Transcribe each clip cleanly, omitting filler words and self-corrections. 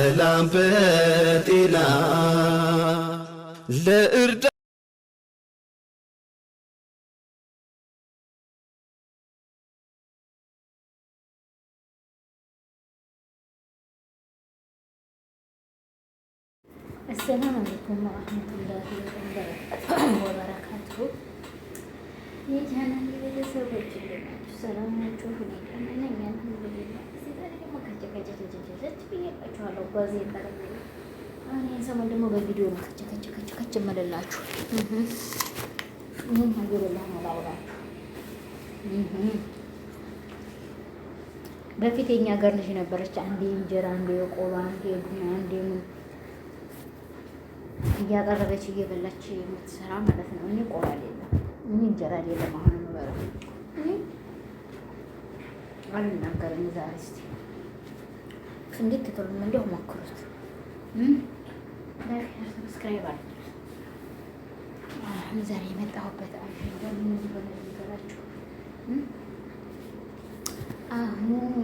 በሰላም በጤና ለእርዳ السلام عليكم ورحمة الله وبركاته የጃና ቤተሰቦች ሰላም ናችሁ? እኔ አልሐምዱሊላህ። ዛሬ ደግሞ ከቸከቸከቸከች ብያችኋለሁ። በዚህ ጠረጴዛ እኔ ሰሞን ደግሞ በቪዲዮ ነው ከቸከቸከቸከች እመለላችሁ። ምን አልሐምዱሊላህ ነው ላውራችሁ። በፊት የኛ ሀገር ልጅ ነበረች። አንዴ እንጀራ፣ አንዴ ቆሎ፣ አንዴ ቡና፣ አንዴ ምን እያቀረበች እየበላች የምትሰራ ማለት ነው። እኔ ቆሎ የለም፣ እኔ እንጀራ የለም። አሁን የምበላው አልናገርም። ዛሬ እስኪ እንዴት ትተሉም እንደው ሞክሩት። ላይክ ሰብስክራይብ አድርጉ። ዛሬ የመጣሁበት አጀንዳ ምን እንደሆነ ልንገራችሁ። አሁን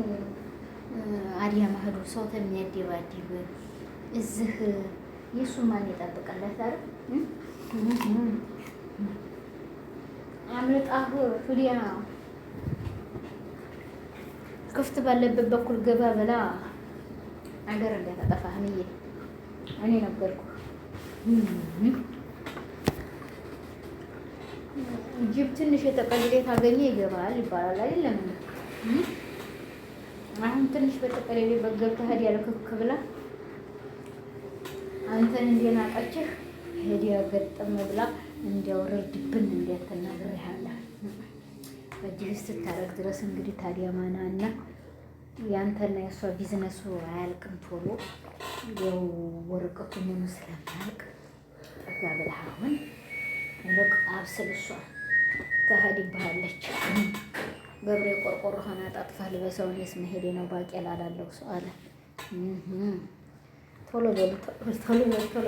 አዲያ ማህዱ ሰው ተሚያደባድብ እዚህ የሱ ማን ይጠብቀለት አይደል? አምልጣሁ ፍዲያ ክፍት ባለበት በኩል ገባ ብላ አገር እንዳታጠፋህ ምዬ እኔ ነበርኩ። ጅብ ትንሽ የተቀደደ ታገኘ ይገባል ይባላል አይደለም? አሁን ትንሽ በተቀደደ በገብተህ ያለ ክክ ብላ አንተን እንደናቀችህ ሄዲያ ገጠም ብላ እንዲያወርድብን እንዲያተናግርሃለህ በዚህ ስታረግ ድረስ እንግዲህ ታዲያ ማናና ያንተና የሷ ቢዝነሱ አያልቅም ቶሎ ያው ወረቀቱ ምን ስለማያልቅ ጠጋ ብለህ አሁን ለቅ አብስል እሷ ተሄድብሃለች። ገብሬ ቆርቆሮ ሆና ጣጥፋ ልበሰውን የስመሄዴ ነው ባቄላ ላለው ሰው አለ። ቶሎ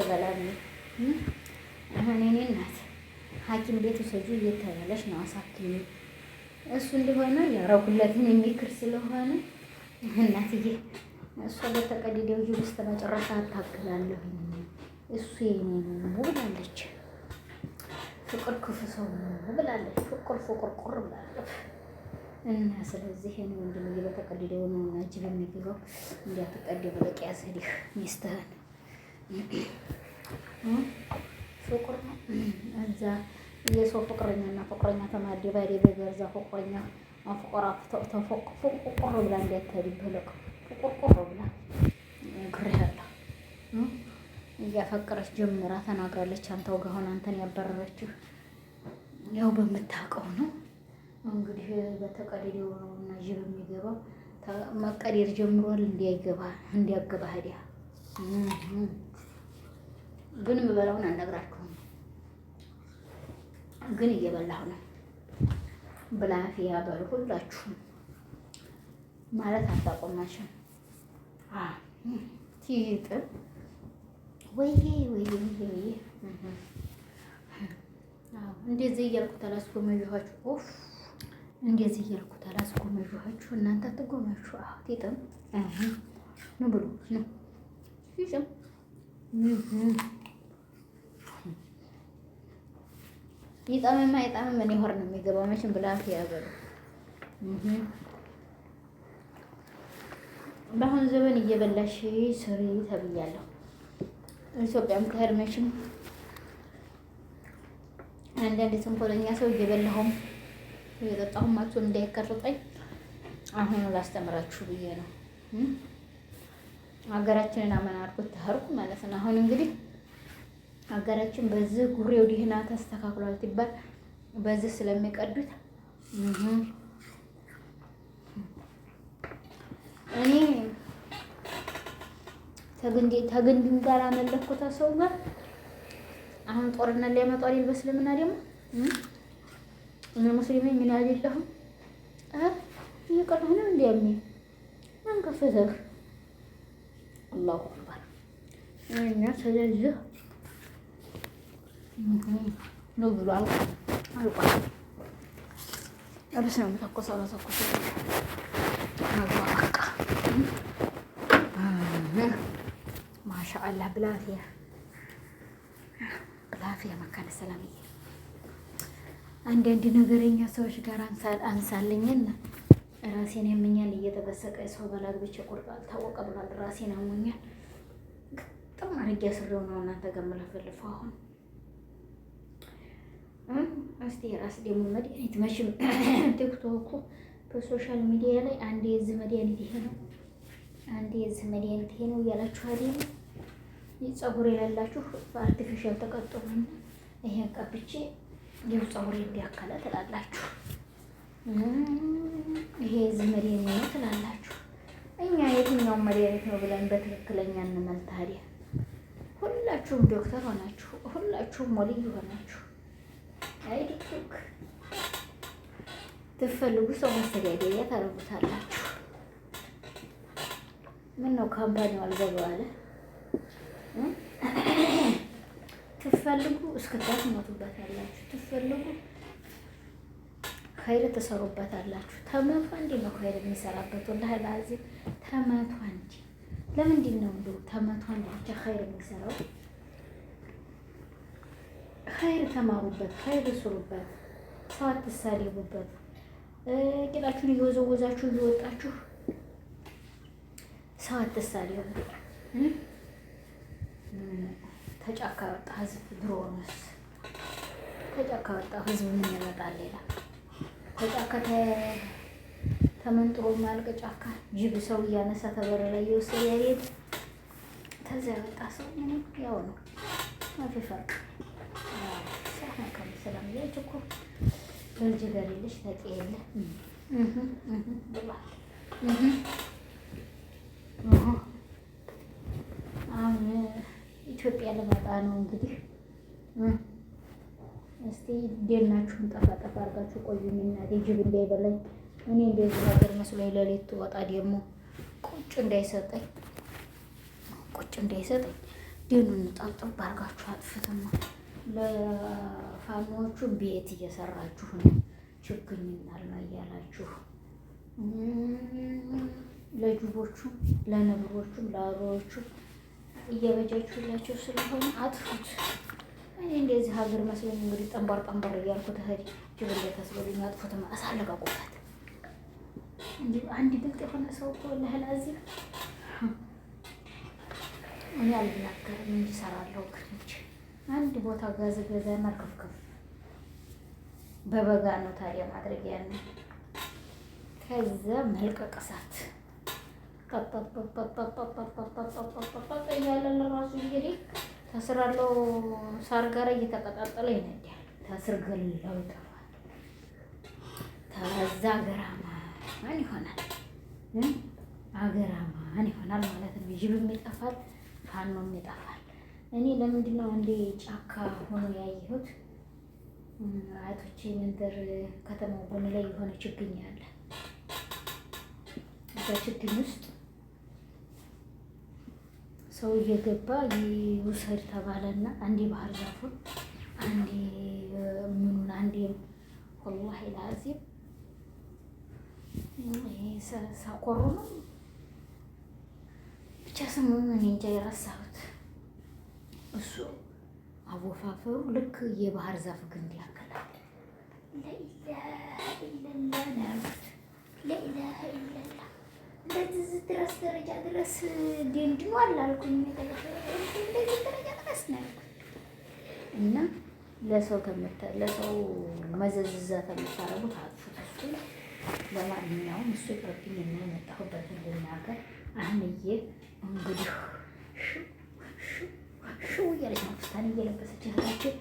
በላሚ አሁን እኔ እናት ሐኪም ቤት ውሰጁ እየተባለች ነው አሳክሚ። እሱ እንደሆነ ያረጉለትን የሚክር ስለሆነ እናትዬ እሷ በተቀደደው ጅብ ውስጥ መጨረሻ አታግላለሁ። እሱ የኔ ነው ብላለች። ፍቅር ክፉ ሰው ነው ብላለች። ፍቅር ቁር ብላለች። እና ስለዚህ እኔ ወንድም በተቀደደው ነው እና ጅብ የሚገባው እንዲያትቀደብ በቂ ያዘልህ ሚስትህን ፍቅር ነው። እዛ የሰው ፍቅረኛና ፍቅረኛ ተማደባዴ በገርዛ ፍቅረኛ አፍቆራ ተፎቅፎቅ ብላ እንዲያታዲ በለቅ ፍቅር ብላ ግሬሃለሁ እያፈቀረች ጀምራ ተናግራለች። አንተው ጋር ሆነ አንተን ያበረረችው ያው በምታውቀው ነው እንግዲህ በተቀደደው ነው እና ጅብ የሚገባው መቀደር ጀምሯል። እንዲያገባ ሄዲያ ግን የምበላውን አልነግራችሁም፣ ግን እየበላሁ ነው። ብላፊያ በሉ ሁላችሁም ማለት አታቆማሽም። ቲጥ ወይዬ እንደዚህ እያልኩት አላስጎመዥኋችሁ። ኦፍ እንደዚህ እያልኩት አላስጎመዥኋችሁ። እናንተ አትጎመዡ። ቲጥም ነው ብሎ ነው ይጭም ይጣመም እኔ ሆር ነው የሚገባው መቼም ብላፊያ በሉ። በአሁን ዘመን እየበላሽ ስሪ ተብያለሁ። ኢትዮጵያም ከሄድ መቼም አንዳንድ ተንኮለኛ ሰው እየበላሁም እየጠጣሁም ማክሱም እንዳይቀርጠኝ አሁን ላስተምራችሁ ብዬ ነው። ሀገራችንን አመና አድርጎት ተህርኩ ማለት ነው። አሁን እንግዲህ ሀገራችን በዚህ ጉሬው ዲህና ተስተካክሏል ትባል በዚህ ስለሚቀዱት እኔ ተግንድም ጋር አመለኩታ ሰው ጋር አሁን ጦርነት ሊያመጡ አይደል? በእስልምና ደግሞ እኔ ሙስሊም ምን አይደለሁም እየቀረሁ ነው እንዲያሚ አንከፈተህ አላሁ አክበር እና ስለዚህ ነው ብሎ አልቋል። እርስ ነው የምተኮሰው አግባ በቃ ማሻአላህ ብላፊያ ብላፊያ መካነ ሰላምዬ አንዳንድ ነገረኛ ሰዎች ጋር አንሳልኝና ራሴን ያመኛል እየተበሰቀ ሰው በላግብቼ ቁርጥ አልታወቀ ብሏል። ራሴን አሞኛል ግጥም አድርጌ ስሬው ነው እናንተ ጋር የምለፈልፈው። አሁን እስቲ የራስ ደግሞ መድኃኒት መቼም ቲክቶኩ በሶሻል ሚዲያ ላይ አንዴ የዚህ መድኃኒት ይሄ ነው፣ አንዴ የዚህ መድኃኒት ይሄ ነው እያላችሁ አይደል? ፀጉር የሌላችሁ በአርቲፊሻል ተቀጥሉና ይሄን ቀብቼ ይኸው ፀጉሬ እንዲያካለ ትላላችሁ። ይሄ የዚህ መድኃኒት ነው ትላላችሁ። እኛ የትኛውን መድኃኒት ነው ብለን በትክክለኛ እንመል ታዲያ? ሁላችሁም ዶክተር ሆናችሁ፣ ሁላችሁም ሞልይ ሆናችሁ አይ ቲክቶክ ትፈልጉ ሰው ማስተዳደሪያ ታረጉታላችሁ። ምን ነው ካምፓኒው አልገባ አለ። ትፈልጉ እስክታስሞቱበታላችሁ፣ ትፈልጉ ኸይር ትሰሩበታላችሁ። ተመቷ እንዲ ነው ኸይር የሚሰራበት ወላሂ ላዚም ተመቷ እንዲ። ለምንድን ነው እንደው ተመቷ እንዲ ብቻ ኸይር የሚሰራው? ኸይር ተማሩበት፣ ኸይር ስሩበት፣ ሰው አትሳደቡበት። ቂጣችሁን እየወዘወዛችሁ እየወጣችሁ ሰው አትሳደቡ። ተጫካ ወጣ ህዝብ ድሮንስ ተጫካ ወጣ ህዝብ ምን ይመጣል ሌላ? ተጫካ ተመንጥሮ ማልቀ ጫካ ጅብ ሰው እያነሳ ተበረ ላይ እየወሰደ ያሬድ ተዛ ወጣ ሰው ምን ያው ነው ማፈፈቅ ሰላም ከሰላም ያጭኩ በልጅ ጋር ልጅ ታውቂያለ ብላ አሁን ኢትዮጵያ ለመጣ ነው እንግዲህ። እስቲ ደናችሁን ጠፋ ጠፋ አድርጋችሁ ቆዩኝ እናቴ ጅብ እንዳይበላኝ። እኔ እንደዚህ ነገር መስሎኝ ሌሊት ትወጣ ደግሞ ቁጭ እንዳይሰጠኝ ደኑን ጠብጠብ አድርጋችሁ አጥፍትማ። ለፋኖቹ ቤት እየሰራችሁ ነው ችግኝ እናልማ እያላችሁ ለጅቦቹም ለነብሮቹም ለአሮዎቹም እየበጃችሁላቸው ስለሆነ አጥፉት። እኔ እንደዚህ ሀገር መስሎኝ እንግዲህ ጠንባር ጠንባር እያልኩ ተሄድ ጅብ እንደታስበሉኝ አጥፉት። አሳለቃቁበት እንዲሁ አንድ ግልጥ የሆነ ሰው እኮ ለህላዚህ እኔ አልናገርም እንጂ እሰራለሁ። ግንች አንድ ቦታ ጋዝ ገዛና ከፍከፍ በበጋ ነው ታዲያ ማድረግ ያን ከዛ መልቀቅ እሳት እያለ ለራሱ እንግዲህ ተስራለው ሳር ጋር እየተቀጣጠለ ይነዳል። ተስር ገለው ይጠፋል። ከዛ አገራማን ይሆናል፣ አገራማን ይሆናል ማለት ነው። ጅብም ይጠፋል፣ ፋኖም ይጠፋል። እኔ ለምንድን ነው እንደ ጫካ ሆኖ ያየሁት? አያቶቼ መንደር ከተማው ጎን ላይ የሆነ ችግኝ አለ። በችግኝ ውስጥ ሰው እየገባ ይውሰድ ተባለና አንዴ ባህር ዛፉን አንዴ ምኑን አንዴ ወላሂ ላዚም ሳቆሩ ነው ብቻ ስሙን እኔ እንጃ የረሳሁት። እሱ አወፋፈሩ ልክ የባህር ዛፍ ግንድ ያከላል። ለኢላሀ ኢለላህ ነው ያልኩት። ለኢላሀ ኢለላህ እንደዚህ ድረስ ደረጃ ድረስ ደንድኗል አልኩኝ። እንደዚህ ደረጃ ድረስ ነው ያልኩት። እና ለሰው መዘዝዛ ተምታረጉት አጥፉት። እሱ ለማንኛውም እሱ ይቅርብኝ እና የመጣሁበትን ልናገር። አህምዬ እንግዲህ ሽው እያለች ነው ፍስታን እየለበሰች እህታችን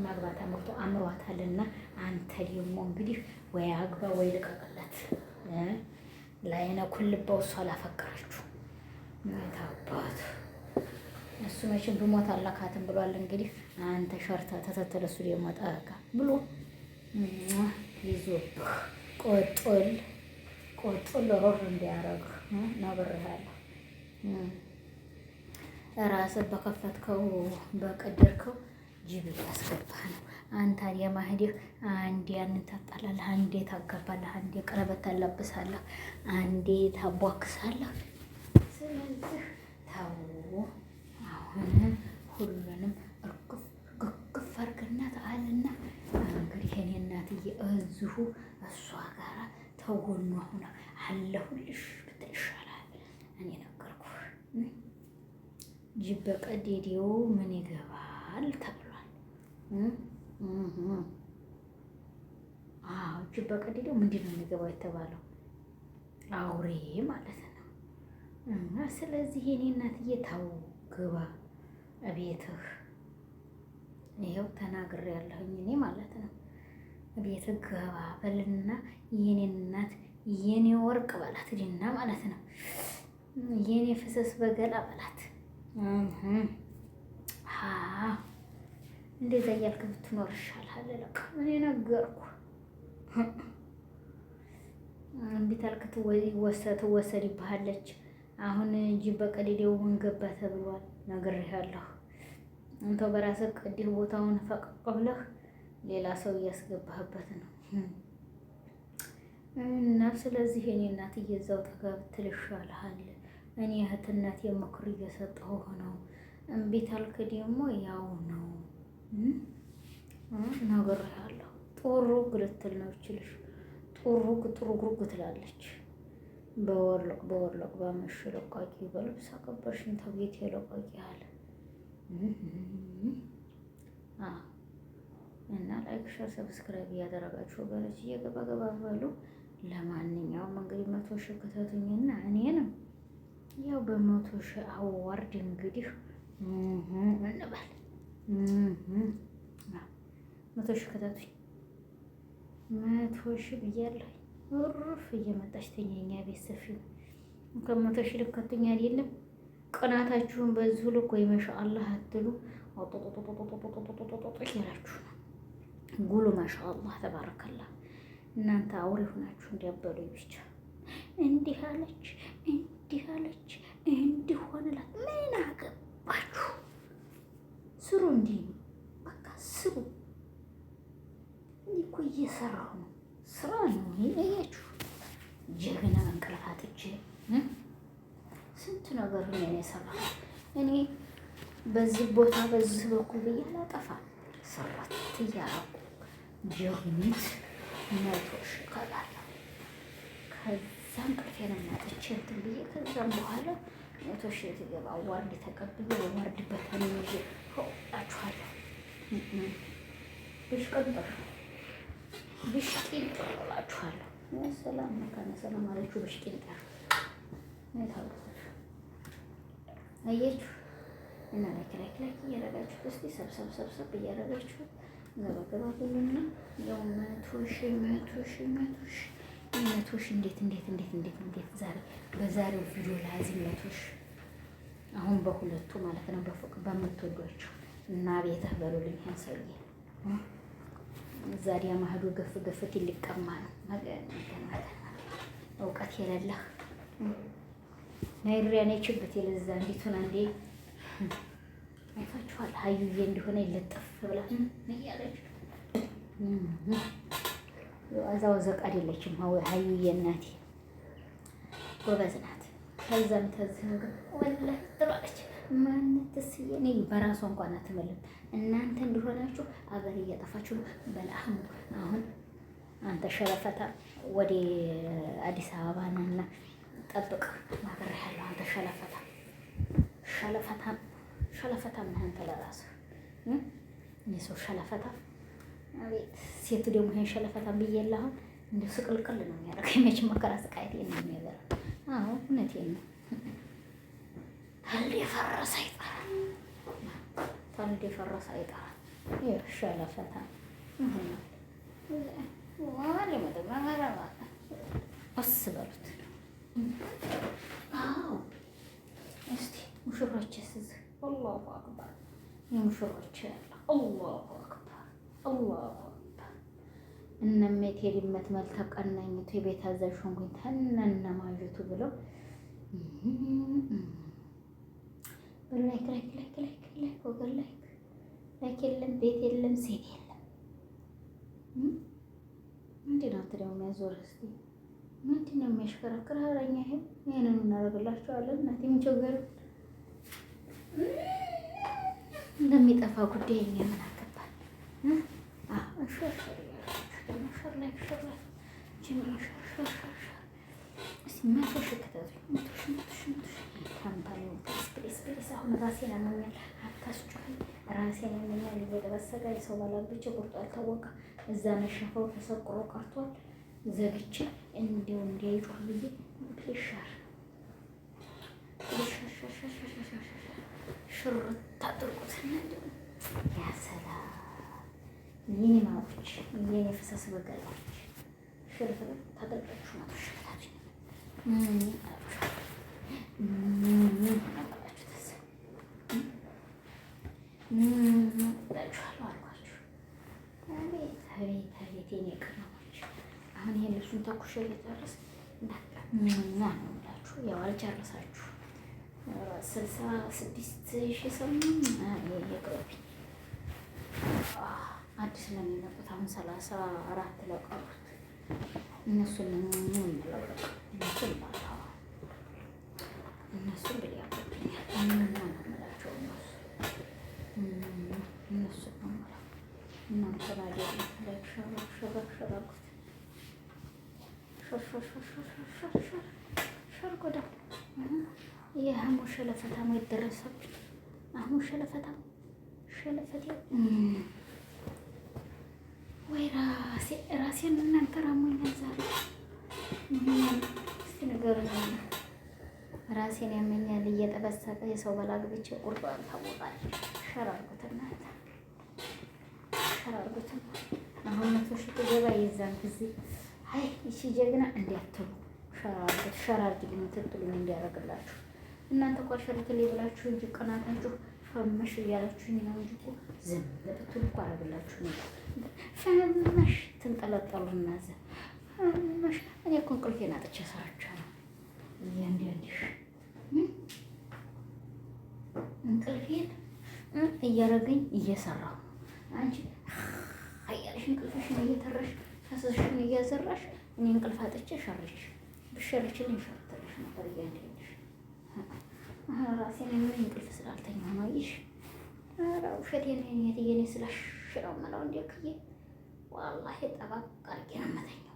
ማግባት አምሯታልና አንተ ደግሞ እንግዲህ ወይ አግባ ወይ ልቀቅለት። ላይነ ኩልባው እሷ አላፈቀረችው ታባት እሱ መቼም ብሞት አላካትም ብሏል። እንግዲህ አንተ ሸርታ ተተተለ እሱ ደግሞ ጠጋ ብሎ ይዞብህ ቆጡል ሮር እንዲያረግ ነግሬሃለሁ። ራስህ በከፈትከው በቀደርከው ጅብ ያስገባህ ነው። አንተ የማህዲህ አንዴ ያንን ታጣላለህ፣ አንዴ ታጋባለህ፣ አንዴ ቀለበት ታላብሳለህ፣ አንዴ ታቧክሳለህ። ስለዚህ ተው እዚሁ እሷ ጋር ተጎኗ ሁና አለሁልሽ ብትል ይሻላል። እኔ ነገርኩህ። ጅብ በቀደደው ምን ይገባል ተብሏል። አዎ ጅብ በቀደደው ምንድን ነው የሚገባው የተባለው? አውሬ ማለት ነው። እና ስለዚህ የኔ እናትዬ ታው ግባ እቤትህ። ይኸው ተናግሬያለሁኝ እኔ ማለት ነው። እቤትህ ገባ በልና የኔን እናት የኔ ወርቅ በላት ልና ማለት ነው። የኔ ፍሰስ በገላ በላት። እንደዛ እያልክ ብትኖር ይሻልሃል። ለቃ እኔ ነገርኩ። እምቢ ታልክ ትወሰድብሃለች። አሁን ጅብ በቀደደው ምን ገባ ተብሏል። ነግሬሃለሁ። አንተው በራስህ ቅዲህ ቦታውን ፈቀቅ ብለህ ሌላ ሰው እያስገባህበት ነው። እና ስለዚህ እኔ እናትዬ እዛው ጠጋ ብትል ይሻልሃል። እኔ እህትነት የምክር እየሰጠሁህ ነው። እምቢ ታልክ ደግሞ ያው ነው። ነግሬሃለሁ። ጡሩግ ልትል ነው ይችልሽ። ጡሩግ ትላለች። በወርሎቅ ባመሽ ለቃቂ በልብስ አከበርሽኝ ተቤት የለቃቂ አለ። እና ላይክ ሸር ሰብስክራይብ እያደረጋችሁ ወገኖች እየገባ በሉ። ለማንኛውም እንግዲህ 100 ሺህ ክተቱኝና እኔንም ያው በ100 ሺህ አዋርድ እንግዲህ እንበል 100 ሺህ ክተቱኝ። 100 ሺህ ብያለሁ። ሩፍ እየመጣች ተኛኛ ቤት ሰፊ ነው። ከ100 ሺህ ልከቱኝ አይደለም። ቅናታችሁን በዚሁ ልክ ወይ ማሻአላህ አትሉ ያላችሁ ነው። ጉሉ ማሻአላህ ተባረከላህ። እናንተ አውሬ ሆናችሁ እንዲያበሉ ብቻ እንዲህ አለች እንዲህ ሆነላት። ምን አገባችሁ? ስሩ። እንዲህ ነው በቃ ስሩ። እኔ እኮ እየሰራሁ ነው። ስራ ነው ያያችሁ። ጀግና እንቅልፍ አጥቼ ስንት ነገር ነው የሰራሁ እኔ። በዚህ ቦታ በዚህ በኩል ብዬ አላጠፋም። ሰራት እያረኩ ጀግኒት 100 ሺህ እከላለሁ። ከዛም ቅርፌን እናጥቼ እንትን ብዬ ከዛም በኋላ 100 ሺህ ትገባ አዋርድ ተቀብዬ አዋርድበታል እንጂ ሆላችኋለሁ። ብሽቂንጠር እላችኋለሁ። ሰላም መካነ ሰላም አለችው። ብሽቂንጠር አያችሁ። እና ላይክ እያደረጋችሁት እስኪ ሰብሰብ እያደረጋችሁት ገባ ብሉና ያው 100 ሺህ እንዴት ዛሬ በዛሬው ቪዲዮ ላዚም 100 ሺህ አሁን በሁለቱ ማለት ነው። በምትወዷቸው እና ቤተህ በሉልኝ። ያንሰውዬ ዛዲያ ማህዶ ገፍት ሊቀማ ነው። እውቀት የሌለህ ናይሪያ ነች ችግት የለዛ እንዴቱን አንዴ አይታችኋል። ሀዩዬ እንደሆነ ይለጠፍ ብላ እያለች አዛው ዘቅ አይደለችም። ሀዩዬ እናቴ ጎበዝ ናት። ከዛም ተዝህ ወላሂ ጥሏለች። ማንተስ የኔ በራሷ እንኳን አትመልም። እናንተ እንደሆናችሁ አገር እያጠፋችሁ በላህም። አሁን አንተ ሸረፈታ ወደ አዲስ አበባ ነውና ጠብቅ ማገር ያለው አንተ ሸለፈታ ምን አንተ ለራስህ እኔ ሰው ሸለፈታ አቤት። ሴቱ ደግሞ ይሄን ሸለፈታ ብዬልህ አሁን እንደው ስቅልቅል ነው የሚያደርገኝ። መቼም መከራ ስቃየት ነው የሚያገር። አዎ እውነቴን ነው። ታልዴ ፈረሰ አይጠራም። ይሄ ሸለፈታ በሉት። አዎ እስቲ ሙሽሮች ስዝ አላሁ አክበር የሙሽሮች ያለ አላሁ አክበር እነሜቴ ሊመት መልተቀናኝቱ የቤት አዛዥ ሆንኩኝ ተነነማጀቱ ብለው ላይክ ወገን ላይክ የለም ቤት የለም ሴት የለም። ምንድን ነው ደግሞ የሚያዞር? እስኪ ምንድን ነው የሚያሽከረክር? አረኛ ይሄንን እናደርግላቸዋለን። እናቴ ምን ቸገረ? እንደሚጠፋ ጉዳይ እኛ ምን አገባን? ሸር ላይክ ሸር ጀሚል ሸር ካምፓኒው ፕሊስ አሁን ራሴን ያመኛል። አታስጮኸኝ። ራሴን ያመኛል። እየተበሰቀ የሰው ባላብቼ ቁርጦ አልታወቀ እዛ ነሸፈው ተሰቅሮ ቀርቷል። ዘግቼ እንዲያው እንዲያይጮህ ብዬ ፕሊስ ሸር ሽርት አድርጉትና ያ ሰላም የኔ ማሮች የኔ ፍሰስ በገላች ሽርት ታደርጋችሁ ማለት ሽታችሁ አቤት የኔ ቅመሞች። አሁን ይሄን ልብሱን ተኩሼ እየጨረስ ነው ብላችሁ ያው አልጨረሳችሁ 66,000 ሰው የቅረቢ አዲስ ነው የሚመጡት። አሁን 34 ለቀሩት እነሱን እንለቀቅ እነሱን ብያለብኛል ነው የምላቸው እነሱ ነው የምለው እናንተ ባዴ ላይ ሸረኩት ሸር ጎዳ የአህሙ ሸለፈታ ነው የደረሰብኝ። አህሙ ሸለፈቴ ወይ ራሴን እናንተ ራሞኛል ዛሬ። እስቲ ንገሩኝ። ራሴን ያመኛል እየጠበሰቀ የሰው በላግብቼ ቁርጦ አልታወቃል። ሸር አድርጉትና አሁን 100 ሺህ ገባ የዛን ጊዜ አይ እሺ ጀግና እንዲያትሉ ሸር አድርጉልኝ ትጥሉኝ እንዲያደርግላችሁ እናንተ እኮ ሸርትልኝ ብላችሁ እንጂ ቀናታችሁ ፈመሽ እያላችሁኝ ነው እንጂ እኮ ዝም ብትሉ እኮ አደርግላችሁ ነው። ፈመሽ ትንጠለጠሉና ፈመሽ እኔ እኮ እንቅልፌን አጥቼ ስራቸው ነው እያንዳንድሽ እንቅልፌን እያረገኝ እየሰራሁ አንቺ አያለሽ እንቅልፍሽን እየተረሽ ፈሰስሽን እያዘራሽ እኔ እንቅልፍ አጥቼ ሸርች ብሸርችልኝ ሸርትልሽ ነበር እያንዳንድሽ ራሴን የሚሆን እንቅልፍ ስላልተኛ ነው። ይሽ ውሸቴን የትየኔ ስለሽረው መላው እንዲክዬ ዋላሂ ጠባቅ አድርጌ ነው የምተኛው።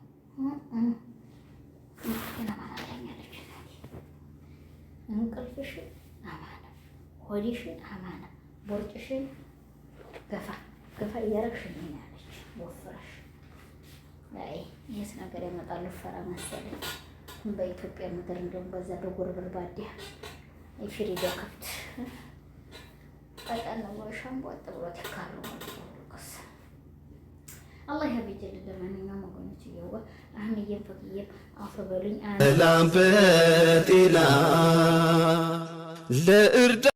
ለማናተኛለች እንቅልፍሽን አማና፣ ሆዲሽን አማና፣ ቦርጭሽን ገፋ እያረግሽ ያለች ወፍረሽ አይ ይህስ ነገር ያመጣሉ ፈራ መሰለኝ በኢትዮጵያ ምድር እንደውም በዛ በጎርብር ባዲያ የፍሪዳ ከብት ቀጠን ነው ሻምቦ አጥብሮት ይካሩ ማለት አላህ ያብጀል። ለማንኛውም ወገኖች ይወ አህምዬም ፈቅዬም አፈበሉኝ ሰላም በጤና ለእርዳ